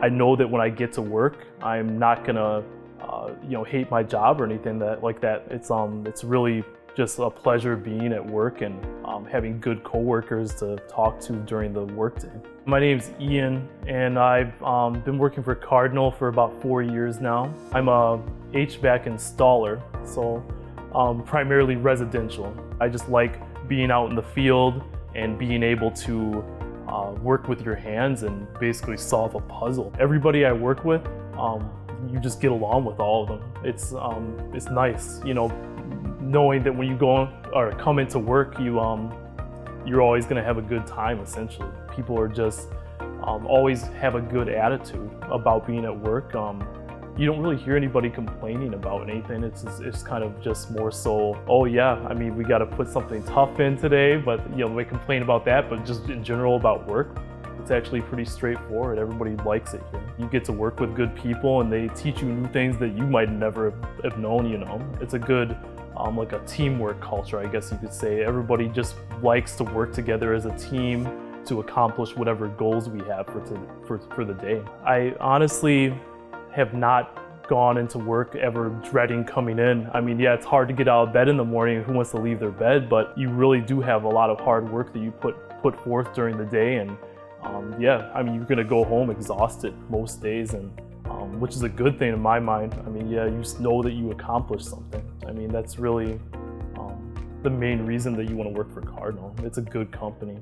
I know that when I get to work, I'm not gonna hate my job or anything like that. It's really just a pleasure being at work and having good coworkers to talk to during the workday. My name's Ian, and I've been working for Cardinal for about 4 years now. I'm a HVAC installer, so primarily residential. I just like being out in the field and being able to work with your hands and basically solve a puzzle. Everybody I work with, you just get along with all of them. It's nice, knowing that when you go or come into work, you're always going to have a good time. Essentially, people are just always have a good attitude about being at work. You don't really hear anybody complaining about anything. It's kind of just more so, oh yeah, I mean, we got to put something tough in today, but they complain about that. But just in general about work, it's actually pretty straightforward. Everybody likes it here. You get to work with good people, and they teach you new things that you might never have known. It's a good like a teamwork culture, I guess you could say. Everybody just likes to work together as a team to accomplish whatever goals we have for the day. I honestly have not gone into work ever dreading coming in. I mean, yeah, it's hard to get out of bed in the morning. Who wants to leave their bed? But you really do have a lot of hard work that you put forth during the day, and yeah, I mean, you're gonna go home exhausted most days, and which is a good thing in my mind. I mean, yeah, you just know that you accomplished something. I mean, that's really the main reason that you want to work for Cardinal. It's a good company.